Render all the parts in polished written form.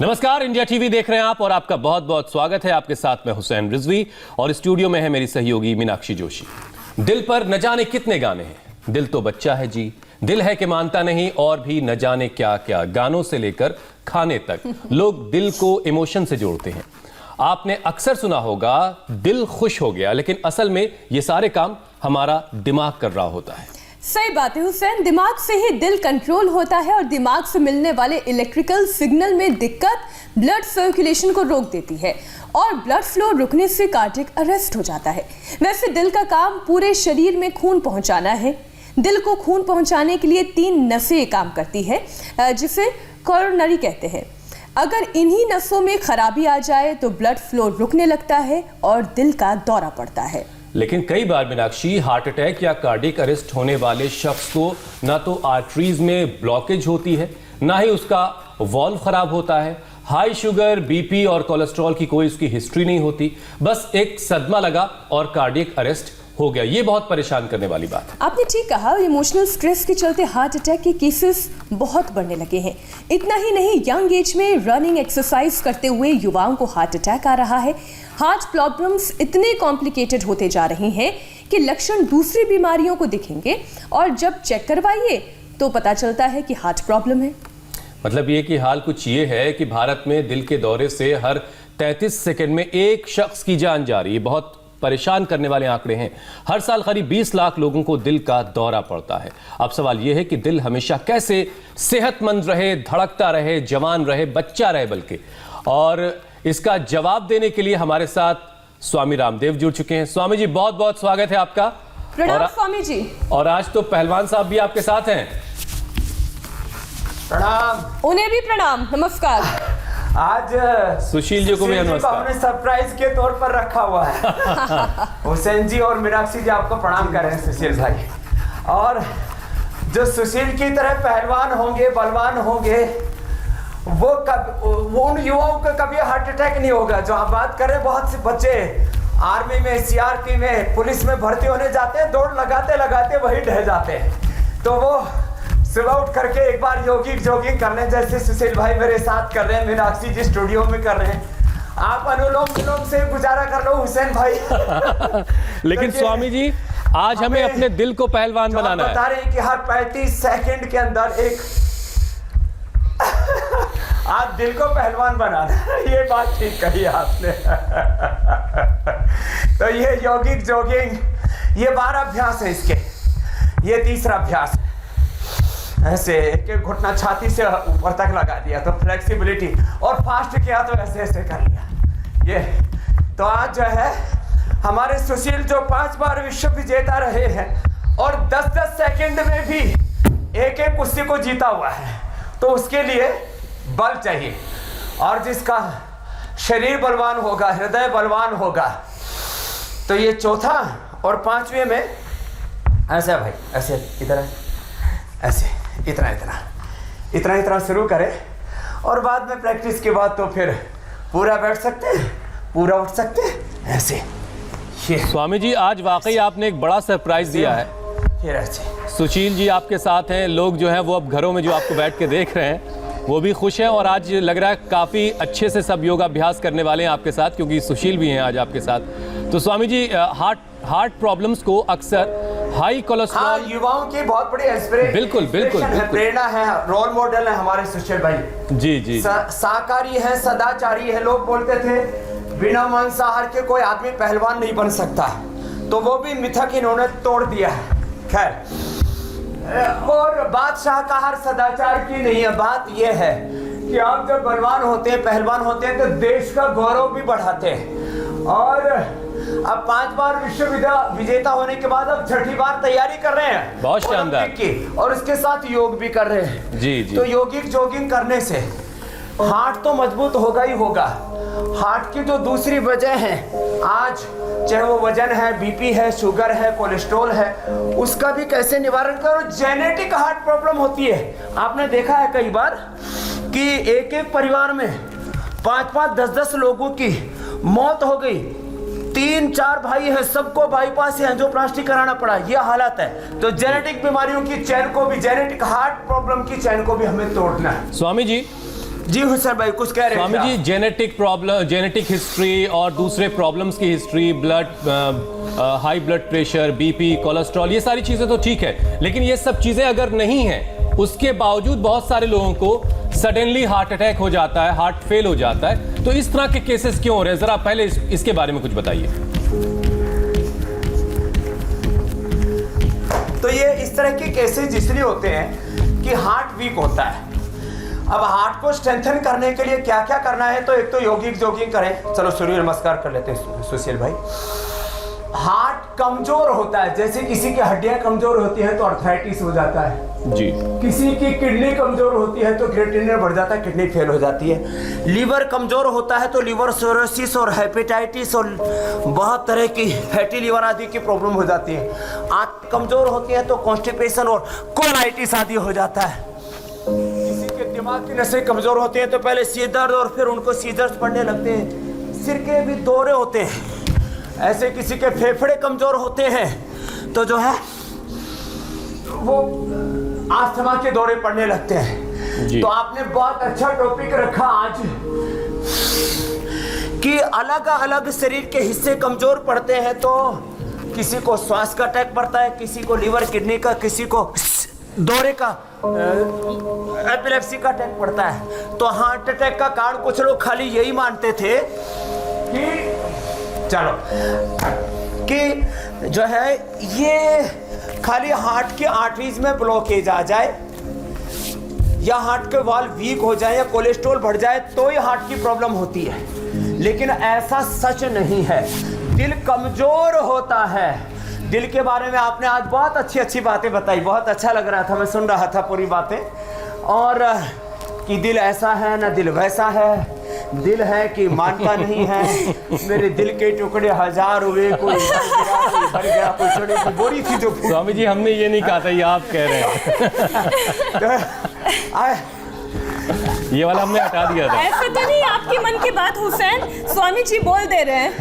नमस्कार, India TV देख रहे हैं आप और आपका बहुत बहुत स्वागत है। आपके साथ में हुसैन रिजवी और स्टूडियो में है मेरी सहयोगी मीनाक्षी जोशी। दिल पर न जाने कितने गाने हैं। दिल तो बच्चा है जी, दिल है कि मानता नहीं, और भी न जाने क्या क्या, गानों से लेकर खाने तक लोग दिल को इमोशन से जोड़ते हैं। आपने अक्सर सुना होगा दिल खुश हो गया, लेकिन असल में ये सारे काम हमारा दिमाग कर रहा होता है। सही बात है हुसैन, दिमाग से ही दिल कंट्रोल होता है और दिमाग से मिलने वाले इलेक्ट्रिकल सिग्नल में दिक्कत ब्लड सर्कुलेशन को रोक देती है और ब्लड फ्लो रुकने से कार्डियक अरेस्ट हो जाता है। वैसे दिल का काम पूरे शरीर में खून पहुंचाना है। दिल को खून पहुंचाने के लिए 3 नसें काम करती है, जिसे कोरोनरी कहते हैं। अगर इन्हीं नसों में खराबी आ जाए तो ब्लड फ्लो रुकने लगता है और दिल का दौरा पड़ता है। लेकिन कई बार मीनाक्षी, हार्ट अटैक या कार्डियक अरेस्ट होने वाले शख्स को ना तो आर्टरीज में ब्लॉकेज होती है, ना ही उसका वॉल्व खराब होता है। हाई शुगर, बीपी और कोलेस्ट्रॉल की कोई उसकी हिस्ट्री नहीं होती, बस एक सदमा लगा और कार्डियक अरेस्ट हो गया। ये बहुत परेशान करने वाली बात है। आपने ठीक कहा, इमोशनल स्ट्रेस के चलते हार्ट अटैक के केसेस बहुत बढ़ने लगे हैं। इतना ही नहीं, यंग एज में रनिंग एक्सरसाइज करते हुए युवाओं को हार्ट अटैक आ रहा है। हार्ट प्रॉब्लम्स इतने कॉम्प्लिकेटेड होते जा रहे हैं कि लक्षण दूसरी बीमारियों को दिखेंगे और जब चेक करवाइए तो पता चलता है कि हार्ट प्रॉब्लम है। मतलब ये कि हाल कुछ ये है कि भारत में दिल के दौरे से हर 33 सेकंड में एक शख्स की जान जा रही है। बहुत परेशान करने वाले आंकड़े हैं। हर साल करीब 20 लाख लोगों को दिल का दौरा पड़ता है। अब सवाल यह है कि दिल हमेशा कैसे सेहतमंद रहे, धड़कता रहे, जवान रहे, बच्चा रहे बल्कि। और इसका जवाब देने के लिए हमारे साथ स्वामी रामदेव जुड़ चुके हैं। स्वामी जी, बहुत बहुत स्वागत है आपका। प्रणाम स्वामी जी। और आज तो पहलवान साहब भी आपके साथ हैं। प्रणाम। उन्हें भी प्रणाम, नमस्कार। आज सुशील जी को भी नमस्कार। हमने सरप्राइज के तौर पर रखा हुआ है। हुसैन जी और मीनाक्षी जी आपको प्रणाम कर रहे हैं सुशील भाई। और जो सुशील की तरह पहलवान होंगे, बलवान होंगे, वो उन युवाओं को कभी हार्ट अटैक नहीं होगा। जो आप बात कर रहे हैं, बहुत से बच्चे आर्मी में, सीआरपी में, पुलिस में भर्ती होने जाते हैं, दौड़ लगाते लगाते वही ढह जाते हैं। तो वो सुबह उठ करके एक बार जॉगिंग करने, जैसे सुशील भाई मेरे साथ कर रहे हैं, मीनाक्षी जी स्टूडियो में कर रहे हैं। आप अनुलोम विलोम से गुजारा कर लो हुसैन भाई। लेकिन तो स्वामी जी, आज हमें अपने दिल को पहलवान बनाना है। बता रहे हैं कि हर 35 सेकंड के अंदर एक आप दिल को पहलवान बनाना, ये बात ठीक कही आपने। तो ये जॉगिंग ये 12 अभ्यास है इसके। ये तीसरा अभ्यास, ऐसे एक घुटना छाती से ऊपर तक लगा दिया तो फ्लेक्सिबिलिटी, और फास्ट किया तो ऐसे ऐसे कर लिया। ये तो आज जो है हमारे सुशील जो 5 बार विश्व विजेता रहे हैं और 10-10 सेकंड में भी एक कुश्ती को जीता हुआ है, तो उसके लिए बल चाहिए। और जिसका शरीर बलवान होगा, हृदय बलवान होगा, तो ये चौथा और 5वें में ऐसे भाई, ऐसे इधर, ऐसे इतना शुरू करें और बाद में प्रैक्टिस के बाद तो फिर पूरा बैठ सकते हैं, पूरा उठ सकते हैं, ऐसे। ये स्वामी जी, आज वाकई आपने एक बड़ा सरप्राइज दिया है। फिर ऐसे सुशील जी आपके साथ हैं। लोग जो हैं वो अब घरों में जो आपको बैठ के देख रहे हैं वो भी खुश हैं, और आज लग रहा है काफ़ी अच्छे से सब योगाभ्यास करने वाले हैं आपके साथ, क्योंकि सुशील भी हैं आज आपके साथ। तो स्वामी जी, हार्ट प्रॉब्लम्स को अक्सर हाई कोलेस्ट्रॉल, युवाओं की बहुत बड़ी इंस्पिरेशन, बिल्कुल प्रेरणा है, रोल मॉडल है हमारे सुशील भाई। जी शाकाहारी है, सदाचारी है। लोग बोलते थे बिना मांसाहार के कोई आदमी पहलवान नहीं बन सकता, तो वो भी मिथक इन्होंने तोड़ दिया है। खैर, और बात शाकाहार सदाचार की नहीं है, बात यह है कि आप जब बलवान होते हैं, पहलवान होते हैं, तो देश का गौरव भी बढ़ाते हैं। और अब 5 बार विश्व विजेता होने के बाद अब 6ठी बार तैयारी कर रहे हैं, बहुत शानदार की, और उसके साथ योग भी कर रहे हैं। जी। तो जॉगिंग करने से हार्ट तो मजबूत होगा ही होगा। हार्ट की जो दूसरी वजह है आज, चाहे वो वजन है, बीपी है, शुगर है, कोलेस्ट्रॉल है, उसका भी कैसे निवारण करो। जेनेटिक हार्ट प्रॉब्लम होती है। आपने देखा है कई बार कि एक परिवार में 5-5, 10-10 लोगों की मौत हो गई। 3-4 भाई हैं, सबको बाईपास से एंजियोप्लास्टी कराना पड़ा। यह हालत है। तो जेनेटिक बीमारियों की चैन को भी, जेनेटिक हार्ट प्रॉब्लम की चैन को भी हमें तोड़ना है। स्वामी जी, जी हुसैन भाई कुछ कह रहे Swami ji, genetic problem, genetic history और दूसरे प्रॉब्लम्स की history, blood, high blood pressure, BP, cholesterol, ये सारी चीजें तो ठीक है, लेकिन ये सब चीजें अगर नहीं हैं, उसके बावजूद बहुत सारे लोगों को सडनली हार्ट अटैक हो जाता है, हार्ट फेल हो जाता है, तो इस तरह के केसेस क्यों हो रहे हैं? जरा पहले इसके बारे में कुछ बताइए। तो ये इस तरह के केसेस इसलिए होते हैं कि हार्ट वीक होता है। अब हार्ट को स्ट्रेंथन करने के लिए क्या क्या करना है? तो एक तो योगिक जॉगिंग करें। चलो सूर्य नमस्कार कर लेते हैं सुशील भाई। हार्ट कमजोर होता है, जैसे किसी की हड्डियां कमजोर होती हैं तो अर्थराइटिस हो जाता है जी। किसी की किडनी कमजोर होती है तो क्रिएटिनिन बढ़ जाता है, किडनी फेल हो जाती है। लीवर कमजोर होता है तो लीवर सिरोसिस और हेपेटाइटिस और बहुत तरह की फैटी लीवर आदि की प्रॉब्लम हो जाती है। आंत कमजोर होती है तो कॉन्स्टिपेशन और कोलाइटिस आदि हो जाता है। किसी के दिमाग की नसें कमजोर होती हैं तो पहले सिर दर्द और फिर उनको सीजर्स पड़ने लगते हैं। सिर के भी दौरे होते हैं। ऐसे किसी के फेफड़े कमजोर होते हैं तो जो है वो अस्थमा के दौरे पड़ने लगते हैं। तो आपने बहुत अच्छा टॉपिक रखा आज कि अलग अलग शरीर के हिस्से कमजोर पड़ते हैं तो किसी को श्वास का अटैक पड़ता है, किसी को लीवर किडनी का, किसी को दौरे का, एपिलेप्सी का अटैक पड़ता है। तो हार्ट अटैक का कारण कुछ लोग खाली यही मानते थे कि चलो कि जो है ये खाली हार्ट की आर्टरीज में ब्लॉकेज आ जाए या हार्ट के वाल्व वीक हो जाए या कोलेस्ट्रॉल बढ़ जाए तो ही हार्ट की प्रॉब्लम होती है, लेकिन ऐसा सच नहीं है। दिल कमजोर होता है। दिल के बारे में आपने आज बहुत अच्छी अच्छी बातें बताई, बहुत अच्छा लग रहा था, मैं सुन रहा था पूरी बातें। और कि दिल ऐसा है ना दिल वैसा है, दिल है कि मानता नहीं है, मेरे दिल के टुकड़े हजार हुए, कोई भर गया, कोई छोटे कोई बोरी थी जो। स्वामी जी, हमने ये नहीं कहा था, ये आप कह रहे हैं। ये वाला हमने हटा दिया था। ऐसा तो नहीं आपके मन की बात हुसैन, स्वामी जी बोल दे रहे हैं।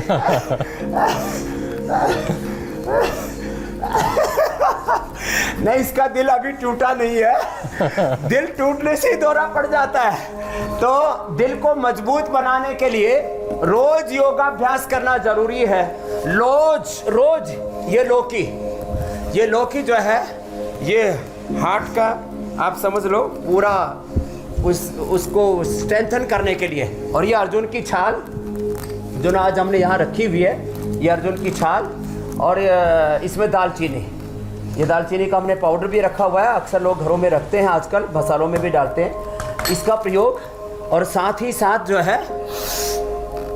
नहीं, इसका दिल अभी टूटा नहीं है। दिल टूटने से ही दौरा पड़ जाता है। तो दिल को मजबूत बनाने के लिए रोज योगाभ्यास करना जरूरी है। रोज ये लौकी जो है ये हार्ट का आप समझ लो पूरा उसको स्ट्रेंथन करने के लिए। और ये अर्जुन की छाल जो आज हमने यहाँ रखी हुई है, ये अर्जुन की छाल और इसमें दालचीनी, ये दालचीनी का हमने पाउडर भी रखा हुआ है, अक्सर लोग घरों में रखते हैं, आजकल मसालों में भी डालते हैं इसका प्रयोग। और साथ ही साथ जो है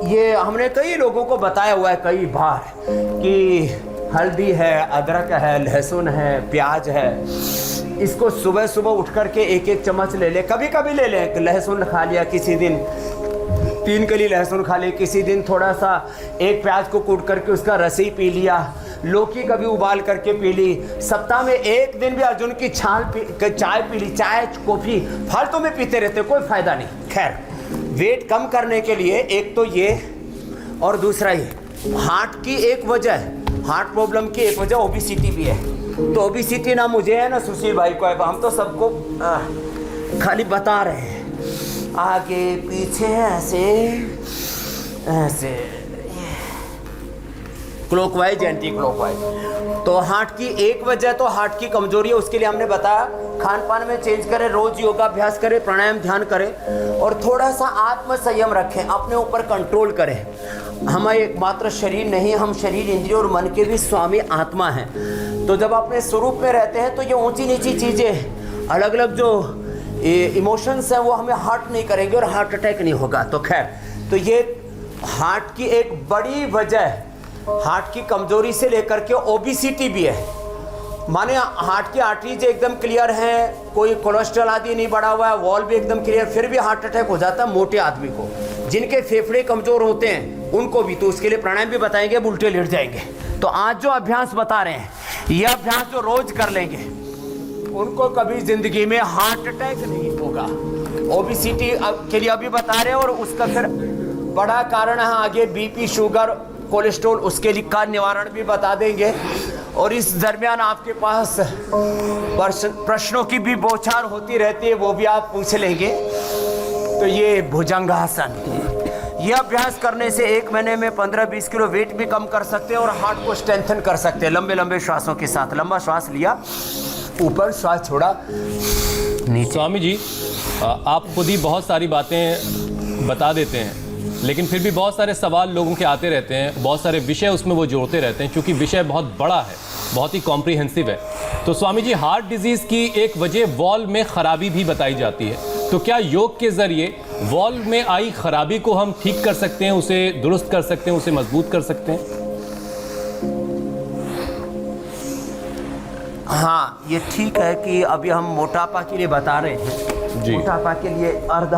ये हमने कई लोगों को बताया हुआ है कई बार कि हल्दी है, अदरक है, लहसुन है, प्याज है, इसको सुबह सुबह उठ करके एक एक चम्मच ले ले। कभी कभी ले लें, लहसुन खा लिया किसी दिन, 3 कली लहसुन खा ली, किसी दिन थोड़ा सा एक प्याज को कूट करके उसका रस ही पी लिया, लौकी कभी उबाल करके पी ली, सप्ताह में एक दिन भी अर्जुन की छाल चाय पी ली। चाय कॉफी फालतू में पीते रहते, कोई फायदा नहीं। खैर, वेट कम करने के लिए एक तो ये और दूसरा ये हार्ट की एक वजह, हार्ट प्रॉब्लम की एक वजह ओबेसिटी भी है। तो ओबेसिटी ना मुझे है ना सुशील भाई को है, हम तो सबको खाली बता रहे हैं, आगे पीछे ऐसे ऐसे क्लॉकवाइज एंटी क्लॉकवाइज। तो हार्ट की एक वजह तो हार्ट की कमजोरी है, उसके लिए हमने बताया खान पान में चेंज करें, रोज योगाभ्यास करें, प्राणायाम ध्यान करें और थोड़ा सा आत्म संयम रखें, अपने ऊपर कंट्रोल करें। हम एकमात्र शरीर नहीं, हम शरीर, इंद्रिय और मन के भी स्वामी आत्मा हैं। तो जब अपने स्वरूप में रहते हैं तो ये ऊंची नीची चीज़ें, अलग अलग जो इमोशंस हैं वो हमें हर्ट नहीं करेंगे और हार्ट अटैक नहीं होगा। तो खैर, तो ये हार्ट की एक बड़ी वजह, हार्ट की कमजोरी से लेकर के ओबेसिटी भी है। माने हार्ट की आर्टरीज एकदम क्लियर हैं, कोई कोलेस्ट्रॉल आदि नहीं बढ़ा हुआ है, वॉल भी एकदम क्लियर, फिर भी हार्ट अटैक हो जाता है मोटे आदमी को। जिनके फेफड़े कमजोर होते हैं उनको भी, तो उसके लिए प्राणायाम भी बताएंगे, उल्टे लेट जाएंगे। तो आज जो अभ्यास बता रहे हैं, ये अभ्यास जो रोज कर लेंगे उनको कभी जिंदगी में हार्ट अटैक नहीं होगा। ओबेसिटी के लिए अभी बता रहे हैं और उसका फिर बड़ा कारण है आगे बीपी, शुगर, कोलेस्ट्रॉल, उसके लिए का निवारण भी बता देंगे। और इस दरमियान आपके पास प्रश्नों की भी बौछार होती रहती है, वो भी आप पूछ लेंगे। तो ये भुजंगासन, ये अभ्यास करने से 1 महीने में 15-20 किलो वेट भी कम कर सकते हैं और हार्ट को स्ट्रेंथन कर सकते हैं लंबे लंबे श्वासों के साथ। लंबा श्वास लिया, ऊपर श्वास छोड़ा, नीचे। स्वामी जी, आप खुद ही बहुत सारी बातें बता देते हैं, लेकिन फिर भी बहुत सारे सवाल लोगों के आते रहते हैं, बहुत सारे विषय उसमें वो जोड़ते रहते हैं, क्योंकि विषय बहुत बड़ा है, बहुत ही कॉम्प्रिहेंसिव है। तो स्वामी जी, हार्ट डिजीज़ की एक वजह वॉल्व में खराबी भी बताई जाती है, तो क्या योग के ज़रिए वॉल्व में आई खराबी को हम ठीक कर सकते हैं, उसे दुरुस्त कर सकते हैं, उसे मजबूत कर सकते हैं? हाँ, ये ठीक है कि अभी हम मोटापा के लिए बता रहे हैं जी। मोटापा के लिए अर्ध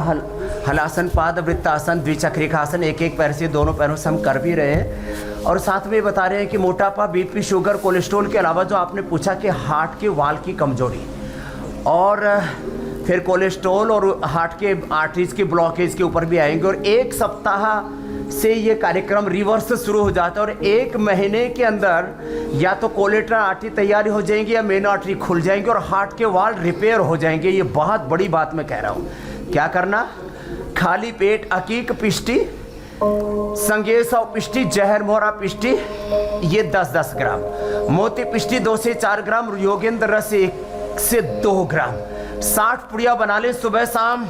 हलासन, पाद वृत्तासन, द्विचक्रिकासन, एक पैर से दोनों पैरों से हम कर भी रहे हैं। और साथ में बता रहे हैं कि मोटापा, बीपी, शुगर, कोलेस्ट्रॉल के अलावा जो आपने पूछा कि हार्ट के वाल की कमजोरी और फिर कोलेस्ट्रॉल और हार्ट के आर्टरीज के ब्लॉकेज के ऊपर भी आएंगे। और 1 सप्ताह से ये कार्यक्रम रिवर्स शुरू हो जाता है और 1 महीने के अंदर या तो कोलेटरल आर्टरी तैयारी हो जाएंगी या मेन आर्टरी खुल जाएंगे और हार्ट के वाल रिपेयर हो जाएंगे। ये बहुत बड़ी बात मैं कह रहा हूँ। क्या करना? खाली पेट अकीक पिष्टी, संगेसा पिष्टी, जहर मोहरा पिष्टी, ये 10-10 ग्राम, मोती पिष्टी 2 से 4 ग्राम, योगेंद्र रस 1 से 2 ग्राम, 60 पुड़िया बना लें। सुबह शाम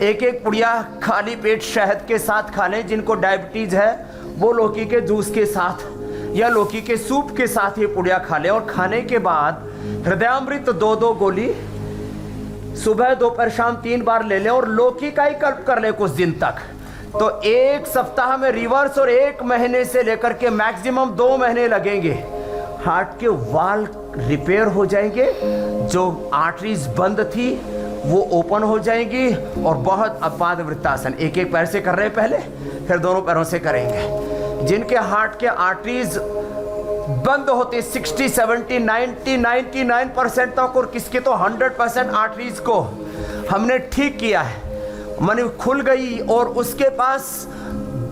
1-1 पुड़िया खाली पेट शहद के साथ खा लें। जिनको डायबिटीज है वो लौकी के जूस के साथ या लौकी के सूप के साथ ये पुड़िया खा लें। और खाने के बाद हृदयामृत 2-2 गोली सुबह, दोपहर, शाम 3 बार ले लें और लौकी का ही कल्प कर लें कुछ दिन तक। तो 1 सप्ताह में रिवर्स और 1 महीने से लेकर के मैक्सिमम 2 महीने लगेंगे। हार्ट के वाल रिपेयर हो जाएंगे, जो आर्टरीज बंद थी वो ओपन हो जाएंगी। और बहुत पाद वृत्तासन 1-1 पैर से कर रहे हैं पहले, फिर दोनों पैरों से करेंगे। जिनके हार्ट के आर्टरीज बंद होते 60, 70, 90, 99% तक और किसके तो 100% आर्टरीज को हमने ठीक किया है, माने खुल गई। और उसके पास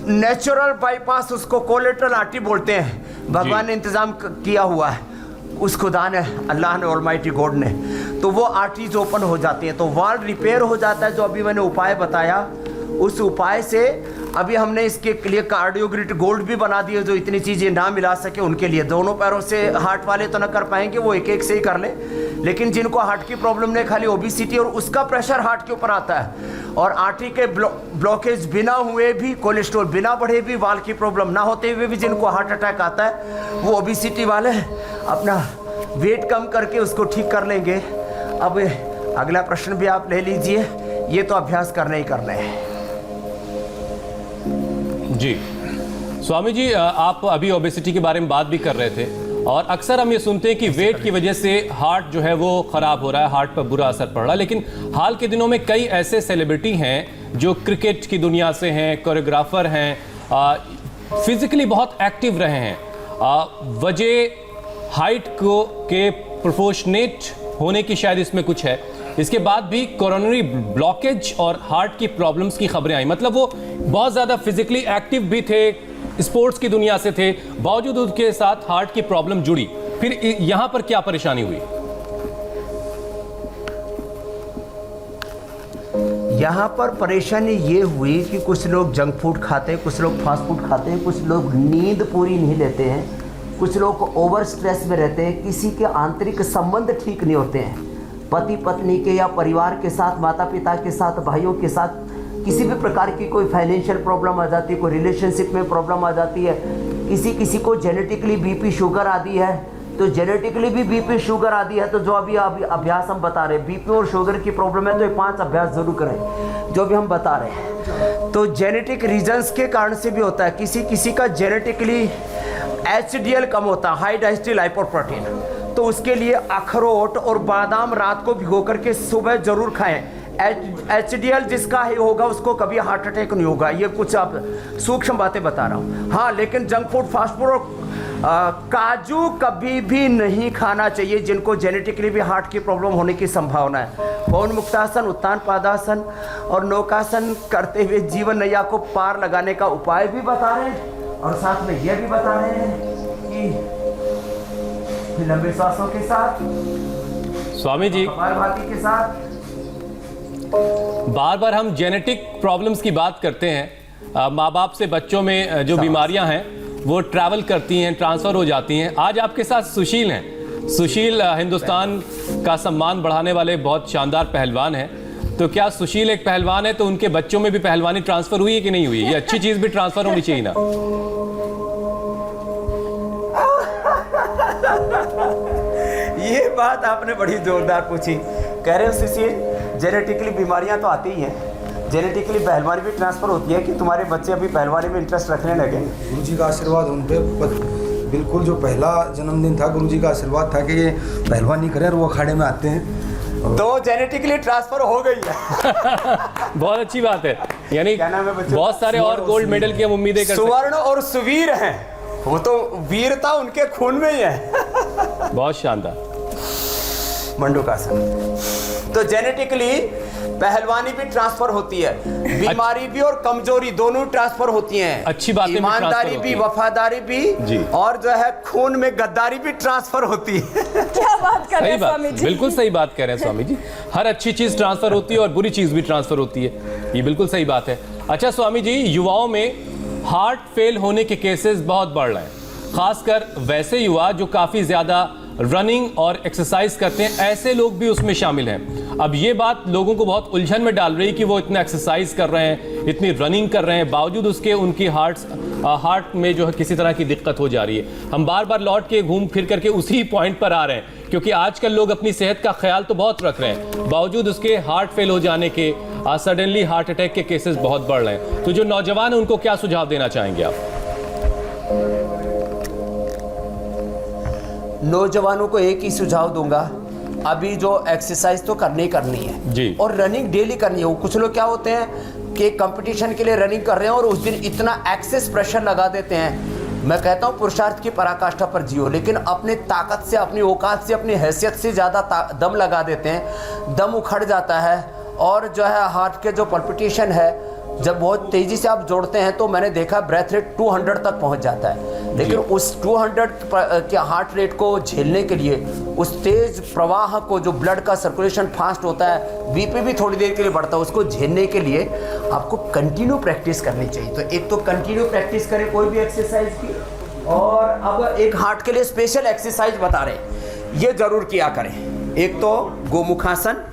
नेचुरल बाईपास, उसको कोलेटरल आर्टरी बोलते हैं, भगवान ने इंतजाम किया हुआ है, उस खुदा ने, अल्लाह ने, ऑलमाइटी गॉड ने। तो वो आर्टरीज ओपन हो जाती हैं, तो वाल रिपेयर हो जाता है। जो अभी मैंने उपाय बताया, उस उपाय से अभी हमने इसके लिए कार्डियोग्रिड गोल्ड भी बना दिए। जो इतनी चीज़ें ना मिला सके उनके लिए, दोनों पैरों से हार्ट वाले तो ना कर पाएंगे, वो 1-1 से ही कर ले। लेकिन जिनको हार्ट की प्रॉब्लम नहीं, खाली ओबेसिटी और उसका प्रेशर हार्ट के ऊपर आता है, और आर्टरी के ब्लॉकेज बिना हुए भी, कोलेस्ट्रॉल बिना बढ़े भी, वाल की प्रॉब्लम ना होते हुए भी जिनको हार्ट अटैक आता है, वो ओबेसिटी वाले अपना वेट कम करके उसको ठीक कर लेंगे। अब अगला प्रश्न भी आप ले लीजिए। ये तो अभ्यास करने ही करने हैं। जी स्वामी जी, आप अभी ओबेसिटी के बारे में बात भी कर रहे थे, और अक्सर हम ये सुनते हैं कि वेट की वजह से हार्ट जो है वो ख़राब हो रहा है, हार्ट पर बुरा असर पड़ रहा है। लेकिन हाल के दिनों में कई ऐसे सेलिब्रिटी हैं जो क्रिकेट की दुनिया से हैं, कोरियोग्राफर हैं, फिजिकली बहुत एक्टिव रहे हैं। वजह हाइट को के प्रोपोर्शनेट होने की शायद इसमें कुछ है। इसके बाद भी कोरोनरी ब्लॉकेज और हार्ट की प्रॉब्लम्स की खबरें आई, मतलब वो बहुत ज़्यादा फिजिकली एक्टिव भी थे, स्पोर्ट्स की दुनिया से थे, बावजूद उसके साथ हार्ट की प्रॉब्लम जुड़ी। फिर यहाँ पर क्या परेशानी हुई? यहाँ पर परेशानी ये हुई कि कुछ लोग जंक फूड खाते हैं, कुछ लोग फास्ट फूड खाते हैं, कुछ लोग नींद पूरी नहीं लेते हैं, कुछ लोग ओवर स्ट्रेस में रहते हैं, किसी के आंतरिक संबंध ठीक नहीं होते हैं, पति पत्नी के या परिवार के साथ, माता पिता के साथ, भाइयों के साथ किसी भी प्रकार की कोई फाइनेंशियल प्रॉब्लम आ जाती है, कोई रिलेशनशिप में प्रॉब्लम आ जाती है, किसी को जेनेटिकली बीपी शुगर आदि है, तो जेनेटिकली भी बीपी शुगर आदि है। तो जो अभी अभ्यास हम बता रहे हैं, बीपी और शुगर की प्रॉब्लम है तो ये 5 अभ्यास जरूर करें जो भी हम बता रहे हैं। तो जेनेटिक रीजन्स के कारण से भी होता है, किसी का जेनेटिकली HDL कम होता है, हाई डेंसिटी लाइपोप्रोटीन, तो उसके लिए अखरोट और बादाम रात को भिगो करके सुबह जरूर खाएं। HDL जिसका ही होगा उसको कभी हार्ट अटैक नहीं होगा। ये कुछ आप सूक्ष्म बातें बता रहा हूँ। हाँ, लेकिन जंक फूड, फास्ट फूड और काजू कभी भी नहीं खाना चाहिए जिनको जेनेटिकली भी हार्ट की प्रॉब्लम होने की संभावना है। पवन मुक्तासन, उत्तान पादासन और नौकासन करते हुए जीवन नैया को पार लगाने का उपाय भी बता रहे हैं, और साथ में यह भी बता रहे हैं कि लंबे सांसों के साथ, स्वामी जी, कपालभाति के साथ बार बार हम जेनेटिक प्रॉब्लम्स की बात करते हैं। माँ बाप से बच्चों में जो बीमारियां हैं वो ट्रैवल करती हैं, ट्रांसफ़र हो जाती हैं। आज आपके साथ सुशील हैं। सुशील हिंदुस्तान का सम्मान बढ़ाने वाले बहुत शानदार पहलवान हैं। तो क्या सुशील एक पहलवान है तो उनके बच्चों में भी पहलवानी ट्रांसफ़र हुई है कि नहीं हुई? ये अच्छी चीज़ भी ट्रांसफ़र होनी चाहिए ना। ये बात आपने बड़ी जोरदार पूछी। कह रहे हो सुशील, जेनेटिकली बीमारियां तो आती ही हैं, जेनेटिकली पहलवानी भी ट्रांसफ़र होती है कि तुम्हारे बच्चे अभी पहलवानी में इंटरेस्ट रखने लगे? गुरुजी का आशीर्वाद उन पे बिल्कुल, जो पहला जन्मदिन था गुरुजी का आशीर्वाद था कि ये पहलवानी करें और वो अखाड़े में आते हैं, तो जेनेटिकली ट्रांसफर हो गई है। बहुत अच्छी बात है। यानी क्या नाम है बच्चों? बहुत सारे और गोल्ड मेडल की हम उम्मीदें कर सकते हैं। सुवर्ण और सुवीर हैं, वो तो वीरता उनके खून में ही है। बहुत शानदार। मंडूकासन। तो जेनेटिकली पहलवानी भी ट्रांसफर होती है, बीमारी भी और कमजोरी दोनों ट्रांसफर होती हैं। अच्छी बातें भी ट्रांसफर ईमानदारी होती भी, हैं। वफादारी भी जी। और जो है खून में गद्दारी भी ट्रांसफर होती है। क्या बात कर रहे सही हैं बात, स्वामी जी? बिल्कुल सही बात कह रहे हैं स्वामी जी। हर अच्छी चीज ट्रांसफर होती है और बुरी चीज भी ट्रांसफर होती है, ये बिल्कुल सही बात है। अच्छा स्वामी जी, युवाओं में हार्ट फेल होने के केसेस बहुत बढ़ रहे हैं, खासकर वैसे युवा जो काफी ज्यादा रनिंग और एक्सरसाइज करते हैं, ऐसे लोग भी उसमें शामिल हैं। अब ये बात लोगों को बहुत उलझन में डाल रही है कि वो इतना एक्सरसाइज कर रहे हैं, इतनी रनिंग कर रहे हैं, बावजूद उसके उनकी हार्ट में जो है किसी तरह की दिक्कत हो जा रही है। हम बार बार लौट के घूम फिर करके उसी पॉइंट पर आ रहे हैं, क्योंकि आजकल लोग अपनी सेहत का ख्याल तो बहुत रख रहे हैं, बावजूद उसके हार्ट फेल हो जाने के, सडनली हार्ट अटैक के केसेस बहुत बढ़ रहे हैं। तो जो नौजवान है उनको क्या सुझाव देना चाहेंगे आप? नौजवानों को एक ही सुझाव दूंगा, अभी जो एक्सरसाइज तो करनी है जी। और रनिंग डेली करनी है। कुछ लोग क्या होते हैं कि कंपटीशन के लिए रनिंग कर रहे हैं और उस दिन इतना एक्सेस प्रेशर लगा देते हैं। मैं कहता हूँ पुरुषार्थ की पराकाष्ठा पर जियो, लेकिन अपने ताकत से, अपनी औकात से, अपनी हैसियत से ज़्यादा दम लगा देते हैं, दम उखड़ जाता है और जो है हार्ट के जो पल्पिटेशन है जब बहुत तेज़ी से आप जोड़ते हैं तो मैंने देखा ब्रेथ रेट 200 तक पहुंच जाता है। लेकिन उस 200 के हार्ट रेट को झेलने के लिए, उस तेज प्रवाह को, जो ब्लड का सर्कुलेशन फास्ट होता है, बीपी भी थोड़ी देर के लिए बढ़ता है, उसको झेलने के लिए आपको कंटिन्यू प्रैक्टिस करनी चाहिए। तो एक तो कंटिन्यू प्रैक्टिस करें कोई भी एक्सरसाइज की, और अब एक हार्ट के लिए स्पेशल एक्सरसाइज बता रहे हैं, ये जरूर किया करें। एक तो गोमुखासन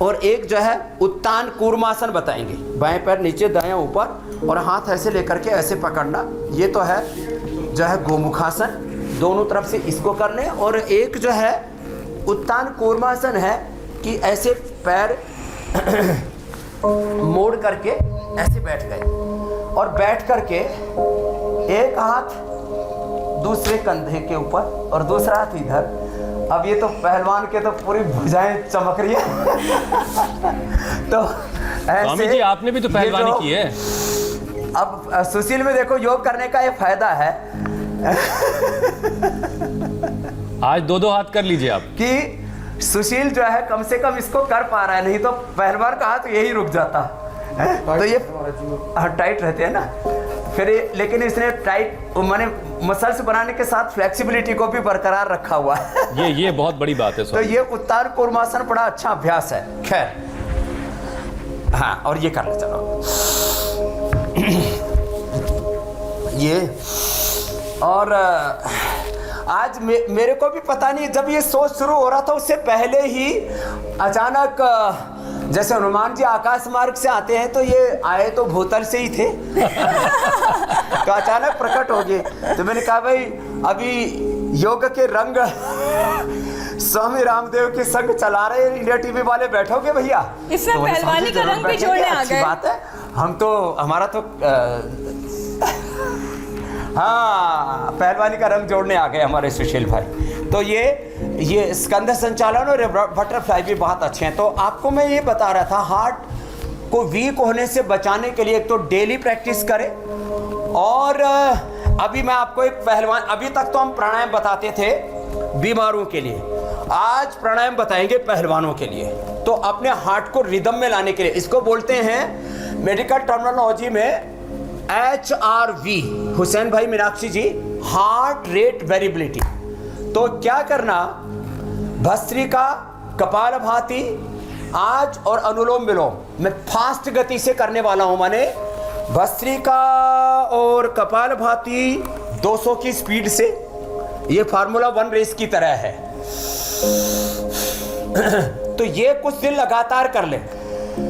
और एक जो है उत्तान कूर्मासन बताएंगे। बाएं पैर नीचे, दायां ऊपर, और हाथ ऐसे लेकर के ऐसे पकड़ना। ये तो है जो है गोमुखासन, दोनों तरफ से इसको कर लें। और एक जो है उत्तान कूर्मासन है कि ऐसे पैर मोड़ करके ऐसे बैठ गए और बैठ करके एक हाथ दूसरे कंधे के ऊपर और दूसरा हाथ इधर। अब ये तो पहलवान के तो पूरी भुजाएं चमक रही है। तो स्वामी जी आपने भी तो पहलवानी की है। अब सुशील में देखो, योग करने का ये फायदा है आज दो हाथ कर लीजिए आप कि सुशील जो है कम से कम इसको कर पा रहा है, नहीं तो पहलवान का हाथ यही रुक जाता है। तो ये टाइट रहते हैं ना फिर लेकिन इसने टाइट माने मसल्स बनाने के साथ फ्लेक्सिबिलिटी को भी बरकरार रखा हुआ है। ये बहुत बड़ी बात है। तो ये उत्तान कूर्मासन बड़ा अच्छा अभ्यास है। खैर, हाँ, और ये कर ले चलो ये। और आज मेरे को भी पता नहीं, जब ये सोच शुरू हो रहा था उससे पहले ही अचानक, जैसे हनुमान जी आकाश मार्ग से आते हैं तो ये आए तो भूतल से ही थे तो अचानक प्रकट हो गए। तो मैंने कहा भाई अभी योग के रंग स्वामी रामदेव के संग चला रहे इंडिया टीवी वाले, बैठोगे भैया? इसमें तो पहलवानी का रंग भी जोड़ने आ गए। बात है, हम तो हमारा तो हाँ, पहलवानी का रंग जोड़ने आ गए हमारे सुशील भाई। तो ये स्कंध संचालन और बटरफ्लाई भी बहुत अच्छे हैं। तो आपको मैं ये बता रहा था, हार्ट को वीक होने से बचाने के लिए एक तो डेली प्रैक्टिस करें, और अभी मैं आपको एक पहलवान, अभी तक तो हम प्राणायाम बताते थे बीमारों के लिए, आज प्राणायाम बताएंगे पहलवानों के लिए। तो अपने हार्ट को रिदम में लाने के लिए, इसको बोलते हैं मेडिकल टर्मिनोलॉजी में HRV, हुसैन भाई मीनाक्षी जी, हार्ट रेट वेरिएबिलिटी। तो क्या करना, भस्त्रिका, कपालभाति, आज और अनुलोम विलोम मैं फास्ट गति से करने वाला हूं। माने भस्त्रिका और कपालभाति 200 की स्पीड से, ये फार्मूला 1 रेस की तरह है। तो ये कुछ दिन लगातार कर ले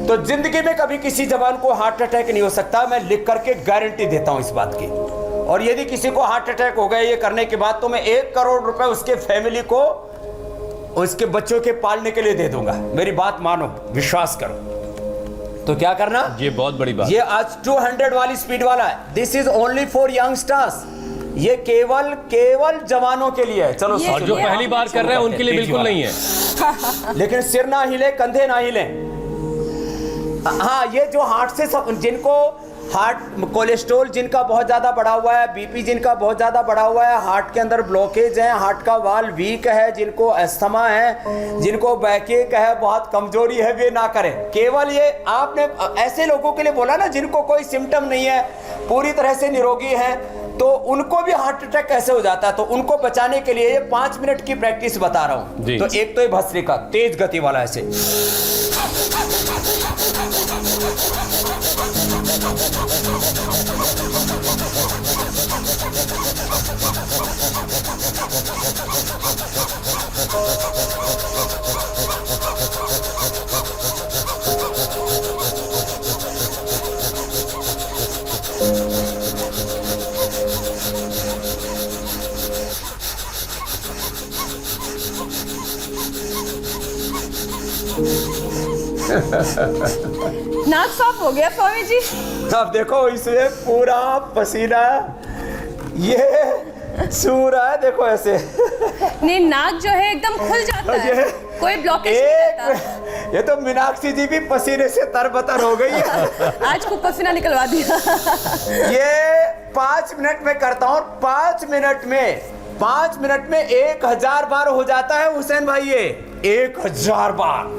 तो जिंदगी में कभी किसी जवान को हार्ट अटैक नहीं हो सकता। मैं लिख करके गारंटी देता हूं इस बात की। और यदि किसी को हार्ट अटैक हो गया ये करने के बाद, तो मैं 1 करोड़ रुपए उसके फैमिली को, उसके बच्चों के पालने के लिए दे दूंगा। मेरी बात मानो, विश्वास करो। तो क्या करना, ये बहुत बड़ी बात। ये आज 200 वाली स्पीड वाला है। This is only for youngsters. ये केवल जवानों के लिए है। चलो, और जो पहली बार कर रहे हैं उनके लिए बिल्कुल नहीं है। लेकिन सिर ना हिले, कंधे ना हिले। हाँ, ये जो हार्ट से जिनको हार्ट कोलेस्ट्रॉल जिनका बहुत ज़्यादा बढ़ा हुआ है, बीपी जिनका बहुत ज़्यादा बढ़ा हुआ है, हार्ट के अंदर ब्लॉकेज है, हार्ट का वाल्व वीक है, जिनको अस्थमा है, जिनको बैकएक है, बहुत कमजोरी है, वे ना करें। केवल ये आपने ऐसे लोगों के लिए बोला ना जिनको कोई सिम्टम नहीं है, पूरी तरह से निरोगी है, तो उनको भी हार्ट अटैक कैसे हो जाता है, तो उनको बचाने के लिए ये 5 मिनट की प्रैक्टिस बता रहा हूँ। तो एक तो ये भस्त्रिका तेज गति वाला ऐसे, नाक साफ हो गया स्वामी जी। अब देखो इसमें पूरा पसीना ये सूर है, देखो ऐसे। नहीं, नाक जो है एकदम खुल जाता है, कोई ब्लॉकेज नहीं रहता। ये तो मीनाक्षी जी भी पसीने से तरबतर हो गई है। आज को पसीना निकलवा दिया। ये 5 मिनट में करता हूँ। 5 मिनट में 1000 बार हो जाता है हुसैन भाई, ये 1000 बार।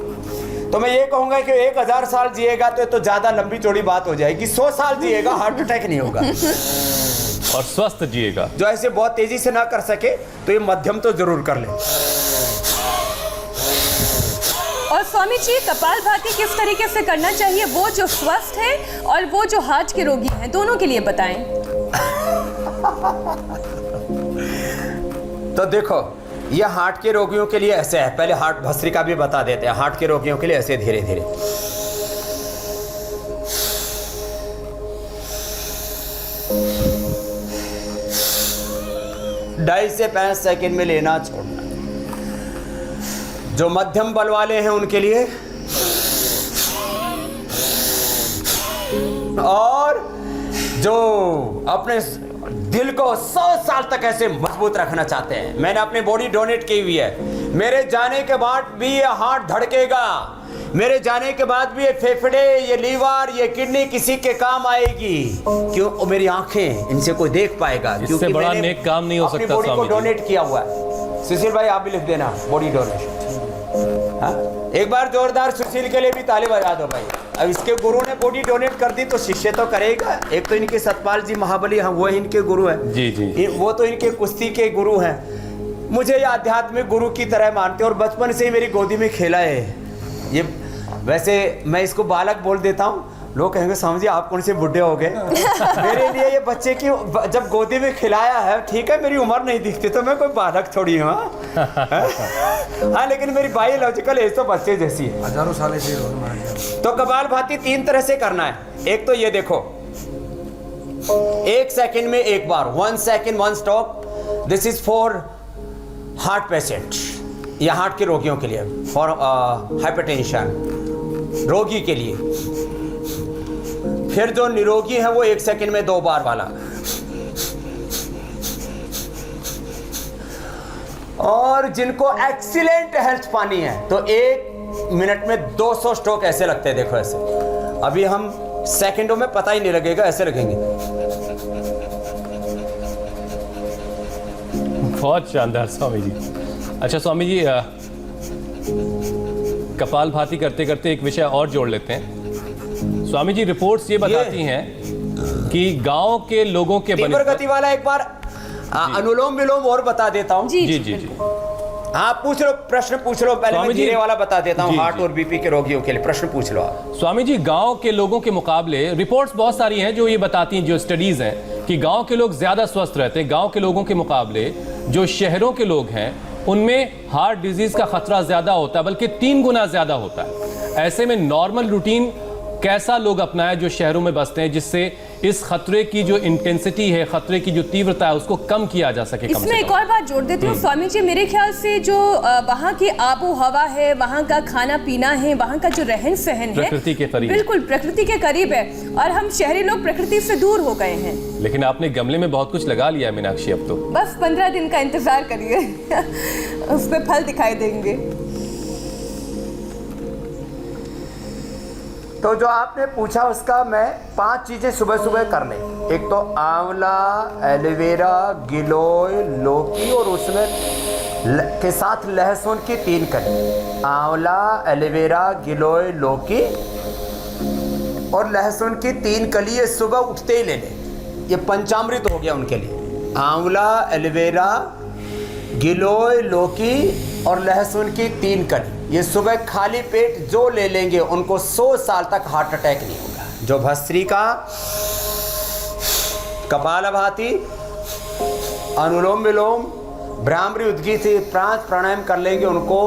तो मैं ये कहूंगा कि 1000 साल जिएगा तो ज्यादा लंबी चौड़ी बात हो जाएगी। 100 साल जिएगा, हार्ट अटैक नहीं होगा और स्वस्थ जिएगा। जो ऐसे बहुत तेजी से ना कर सके तो ये मध्यम तो जरूर कर ले। और स्वामी जी, कपालभाति किस तरीके से करना चाहिए, वो जो स्वस्थ है और वो जो हार्ट के रोगी हैं, दोनों के लिए बताएं। तो देखो, ये हार्ट के रोगियों के लिए ऐसे है। पहले हार्ट भस्त्रिका भी बता देते हैं। हार्ट के रोगियों के लिए ऐसे धीरे धीरे, ढाई से 5 सेकंड में लेना छोड़ना। जो मध्यम बल वाले हैं उनके लिए, और जो अपने दिल को 100 साल तक ऐसे मजबूत रखना चाहते हैं। मैंने अपनी बॉडी डोनेट की हुई है। मेरे जाने के बाद भी ये हार्ट धड़केगा, मेरे जाने के बाद भी ये फेफड़े, ये लीवर, ये किडनी किसी के काम आएगी। क्यों? मेरी आंखें, इनसे कोई देख पाएगा। इससे बड़ा नेक काम नहीं हो सकता। अपनी बॉडी को डोनेट किया हुआ है। सुशील भाई आप भी लिख देना बॉडी डोनेशन। हाँ, एक बार जोरदार सुशील के लिए भी ताली बजा दो भाई। अब इसके गुरु ने बॉडी डोनेट कर दी तो शिष्य तो करेगा। एक तो इनके सतपाल जी महाबली, हाँ, वो इनके गुरु हैं। जी जी, वो तो इनके कुश्ती के गुरु हैं। मुझे ये आध्यात्मिक गुरु की तरह मानते हैं और बचपन से ही मेरी गोदी में खेला है ये। वैसे मैं इसको बालक बोल देता हूँ, लोग कहेंगे स्वामी जी आप कौन से बुढ़े हो गए। मेरे लिए ये बच्चे की जब गोदी में खिलाया है, ठीक है मेरी उम्र नहीं दिखती तो मैं कोई बालक थोड़ी हूँ। हाँ, लेकिन मेरी बायोलॉजिकल एज तो बच्चे जैसी है। हजारों साल से। तो कपालभाति 3 तरह से करना है। एक तो ये देखो, 1 सेकंड में एक बार, 1 second 1 stop. This is for heart patient, या हार्ट के रोगियों के लिए, फॉर हाइपरटेंशन रोगी के लिए। फिर जो निरोगी है वो 1 सेकंड में 2 बार वाला। और जिनको एक्सीलेंट हेल्थ पानी है तो 1 मिनट में 200 स्ट्रोक ऐसे लगते हैं। देखो ऐसे, अभी हम सेकंडों में पता ही नहीं लगेगा, ऐसे लगेंगे। बहुत शानदार स्वामी जी। अच्छा स्वामी जी, कपालभाति करते करते एक विषय और जोड़ लेते हैं। स्वामी जी, रिपोर्ट्स ये बताती हैं कि गांव के लोगों के तीव्र गति वाला एक बार अनुलोम विलोम और बता देता हूं। जी जी जी जी। हाँ पूछ लो, प्रश्न पूछ लो। पहले मैं स्वामी जी- धीरे वाला बता देता हूँ, जी, हार्ट जी। और बीपी के रोगियों के लिए प्रश्न पूछ लो आप। स्वामी जी, गांव के लोगों के मुकाबले रिपोर्ट्स बहुत सारी हैं जो ये बताती हैं, जो स्टडीज हैं कि गांव के लोग ज्यादा स्वस्थ रहते हैं। गांव के लोगों के मुकाबले जो शहरों के लोग हैं उनमें हार्ट डिजीज का खतरा ज्यादा होता है, बल्कि 3 गुना ज्यादा होता है। ऐसे में नॉर्मल रूटीन कैसा लोग अपनाएं जो शहरों में बसते हैं, जिससे इस खतरे की जो इंटेंसिटी है, खतरे की जो तीव्रता है, उसको कम किया जा सके। इसमें एक और बात जोड़ देती हूँ स्वामी जी, मेरे ख्याल से जो वहाँ की आबो हवा है, वहाँ का खाना पीना है, वहाँ का जो रहन सहन है, प्रकृति के करीब, बिल्कुल प्रकृति के करीब है, और हम शहरी लोग प्रकृति से दूर हो गए हैं। लेकिन आपने गमले में बहुत कुछ लगा लिया है मीनाक्षी, अब तो बस 15 दिन का इंतजार करिए उसमें फल दिखाई देंगे। तो जो आपने पूछा उसका मैं 5 चीजें सुबह सुबह कर लें। एक तो आंवला, एलोवेरा, गिलोय, लौकी और उसमें के साथ लहसुन की 3 कली। आंवला, एलोवेरा, गिलोय, लौकी और लहसुन की 3 कली ये सुबह उठते ही ले लें। ये पंचामृत हो गया उनके लिए। आंवला, एलोवेरा, गिलोय, लौकी और लहसुन की 3 कली ये सुबह खाली पेट जो ले लेंगे उनको 100 साल तक हार्ट अटैक नहीं होगा। जो भस्त्रिका, कपालभाति, अनुलोम विलोम, भ्रामरी उद्गीत प्राणायाम कर लेंगे उनको